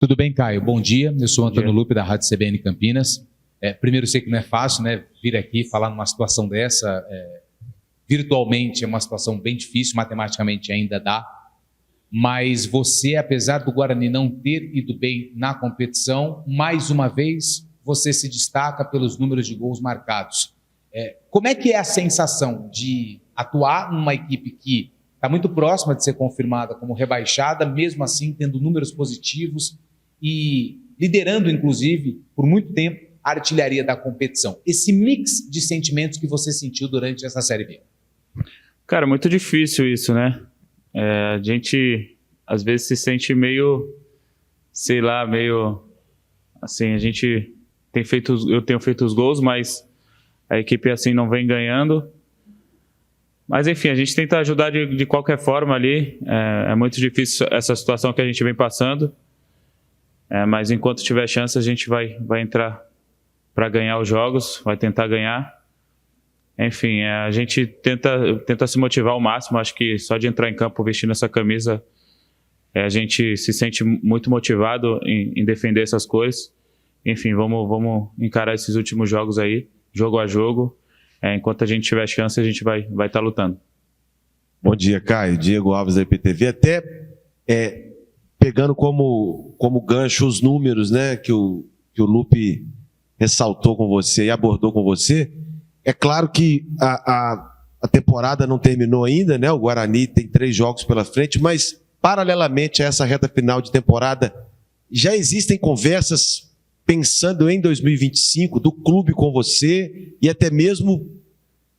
Tudo bem, Caio? Bom dia. Eu sou Bom Antônio dia. Lupe, da Rádio CBN Campinas. Primeiro, sei que não é fácil, né, vir aqui falar numa situação dessa. Virtualmente é uma situação bem difícil, matematicamente ainda dá. Mas você, apesar do Guarani não ter ido bem na competição, mais uma vez você se destaca pelos números de gols marcados. Como é que é a sensação de atuar numa equipe que está muito próxima de ser confirmada como rebaixada, mesmo assim tendo números positivos e liderando, inclusive, por muito tempo, a artilharia da competição? Esse mix de sentimentos que você sentiu durante essa Série B. Cara, muito difícil isso, né? A gente, às vezes, se sente meio, sei lá, meio... Assim, eu tenho feito os gols, mas a equipe, assim, não vem ganhando. Mas, enfim, a gente tenta ajudar de qualquer forma ali. É muito difícil essa situação que a gente vem passando. Mas enquanto tiver chance, a gente vai entrar para ganhar os jogos, vai tentar ganhar. Enfim, a gente tenta se motivar ao máximo. Acho que só de entrar em campo vestindo essa camisa, a gente se sente muito motivado em defender essas cores. Enfim, vamos encarar esses últimos jogos aí, jogo a jogo. Enquanto a gente tiver chance, a gente vai estar lutando. Bom dia, Caio. Diego Alves da IPTV. Até pegando como gancho os números, né, que o Lupe ressaltou com você e abordou com você. É claro que a temporada não terminou ainda, né? O Guarani tem 3 jogos pela frente, mas paralelamente a essa reta final de temporada, já existem conversas pensando em 2025 do clube com você e até mesmo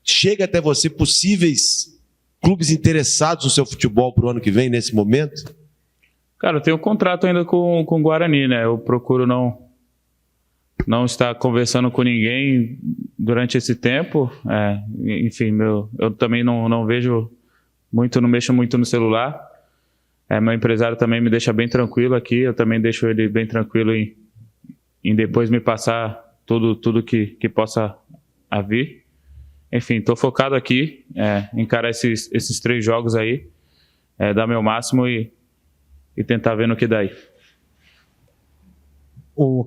chega até você possíveis clubes interessados no seu futebol para o ano que vem, nesse momento? Cara, eu tenho um contrato ainda com o Guarani, né? Eu procuro não estar conversando com ninguém durante esse tempo. Enfim, eu também não vejo muito, não mexo muito no celular. Meu empresário também me deixa bem tranquilo aqui, eu também deixo ele bem tranquilo em depois me passar tudo que possa vir. Enfim, estou focado aqui, encarar esses 3 jogos aí, dar meu máximo e tentar ver no que dá aí.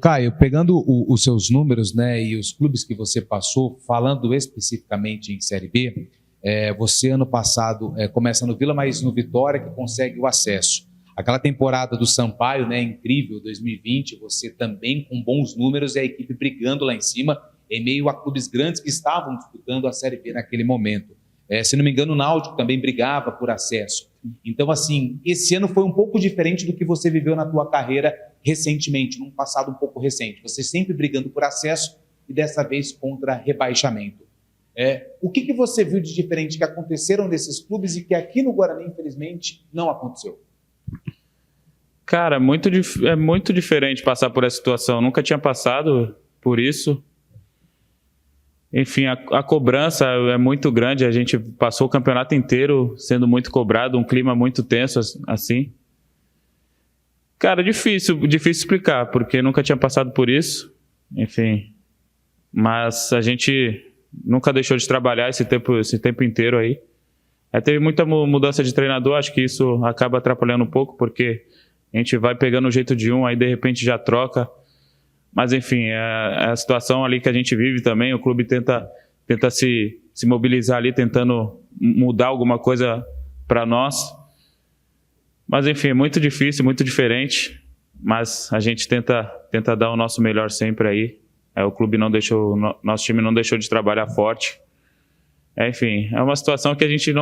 Caio, pegando os seus números, né, e os clubes que você passou, falando especificamente em Série B, você ano passado começa no Vila, mas no Vitória que consegue o acesso. Aquela temporada do Sampaio, né, incrível, 2020, você também com bons números e a equipe brigando lá em cima, em meio a clubes grandes que estavam disputando a Série B naquele momento. Se não me engano, o Náutico também brigava por acesso. Então, assim, esse ano foi um pouco diferente do que você viveu na tua carreira recentemente, num passado um pouco recente. Você sempre brigando por acesso e dessa vez contra rebaixamento. O que você viu de diferente que aconteceram nesses clubes e que aqui no Guarani, infelizmente, não aconteceu? Cara, é muito diferente passar por essa situação. Eu nunca tinha passado por isso. Enfim, a cobrança é muito grande. A gente passou o campeonato inteiro sendo muito cobrado, um clima muito tenso assim. Cara, difícil explicar, porque nunca tinha passado por isso. Enfim, mas a gente nunca deixou de trabalhar esse tempo inteiro aí. Teve muita mudança de treinador, acho que isso acaba atrapalhando um pouco, porque a gente vai pegando o jeito de um, aí de repente já troca. Mas, enfim, é a situação ali que a gente vive também. O clube tenta se mobilizar ali, tentando mudar alguma coisa para nós. Mas, enfim, é muito difícil, muito diferente. Mas a gente tenta dar o nosso melhor sempre aí. O clube nosso time não deixou de trabalhar forte. Enfim, é uma situação que a gente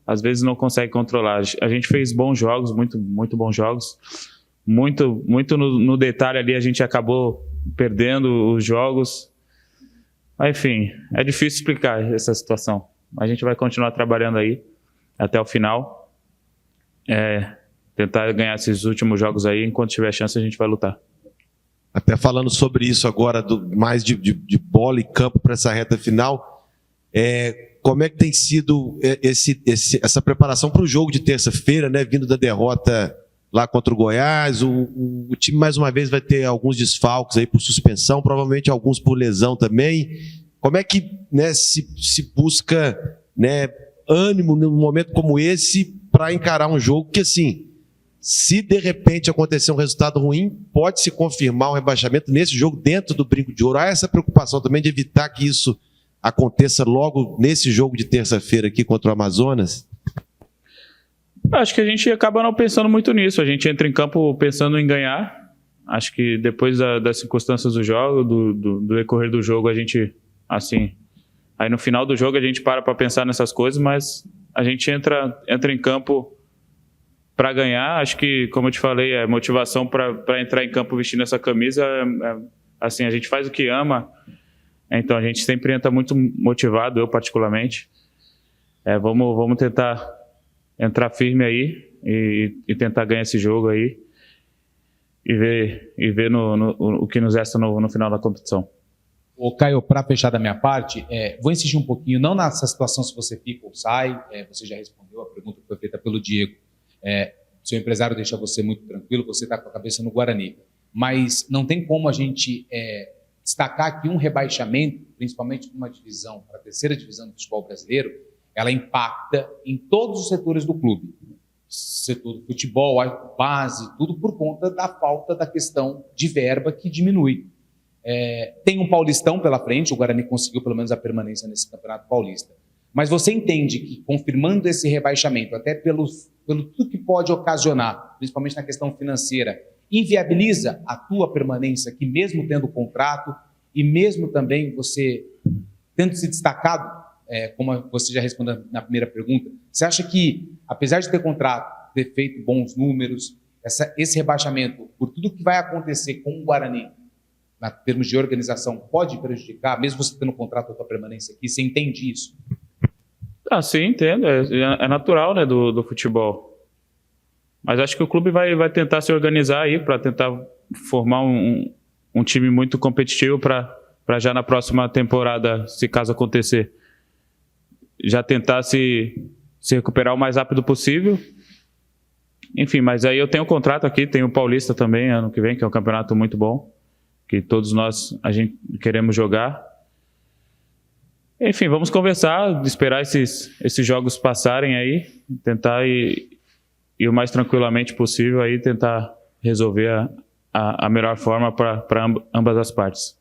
às vezes não consegue controlar. A gente fez bons jogos, muito, muito bons jogos. Muito no detalhe ali a gente acabou perdendo os jogos. Enfim, é difícil explicar essa situação. A gente vai continuar trabalhando aí até o final. Tentar ganhar esses últimos jogos aí. Enquanto tiver chance, a gente vai lutar. Até falando sobre isso agora, mais de bola e campo para essa reta final, como é que tem sido essa preparação para o jogo de terça-feira, né, vindo da derrota lá contra o Goiás? O time mais uma vez vai ter alguns desfalques aí por suspensão, provavelmente alguns por lesão também. Como é que, né, se busca, né, ânimo num momento como esse para encarar um jogo que, assim, Se de repente acontecer um resultado ruim, pode se confirmar um rebaixamento nesse jogo dentro do Brinco de Ouro. Há essa preocupação também de evitar que isso aconteça logo nesse jogo de terça-feira aqui contra o Amazonas? Acho que a gente acaba não pensando muito nisso. A gente entra em campo pensando em ganhar. Acho que depois das circunstâncias do jogo, do decorrer do jogo, a gente, assim... Aí no final do jogo a gente para pensar nessas coisas, mas a gente entra em campo para ganhar. Acho que, como eu te falei, a motivação para entrar em campo vestindo essa camisa, assim, a gente faz o que ama. Então a gente sempre entra muito motivado, eu particularmente. Vamos tentar entrar firme aí e tentar ganhar esse jogo aí e ver o que nos resta no final da competição. Ô, Caio, para fechar da minha parte, vou insistir um pouquinho, não nessa situação se você fica ou sai, você já respondeu a pergunta que foi feita pelo Diego. Seu empresário deixa você muito tranquilo, você está com a cabeça no Guarani. Mas não tem como a gente destacar aqui um rebaixamento, principalmente para uma divisão, para a terceira divisão do futebol brasileiro, ela impacta em todos os setores do clube. Setor do futebol, a base, tudo por conta da falta da questão de verba que diminui. Tem um Paulistão pela frente, o Guarani conseguiu pelo menos a permanência nesse Campeonato Paulista. Mas você entende que, confirmando esse rebaixamento, até pelo tudo que pode ocasionar, principalmente na questão financeira, inviabiliza a tua permanência aqui, mesmo tendo contrato e mesmo também você tendo se destacado, como você já respondeu na primeira pergunta, você acha que, apesar de ter contrato, ter feito bons números, esse rebaixamento, por tudo que vai acontecer com o Guarani, em termos de organização, pode prejudicar, mesmo você tendo contrato, a tua permanência aqui? Você entende isso? Sim, entendo. É natural, né, do futebol. Mas acho que o clube vai tentar se organizar aí para tentar formar um time muito competitivo para já na próxima temporada, se caso acontecer, já tentar se recuperar o mais rápido possível. Enfim, mas aí eu tenho um contrato aqui, tenho o Paulista também ano que vem, que é um campeonato muito bom, que todos nós a gente queremos jogar. Enfim, vamos conversar, esperar esses jogos passarem aí, tentar ir o mais tranquilamente possível aí, tentar resolver a melhor forma para ambas as partes.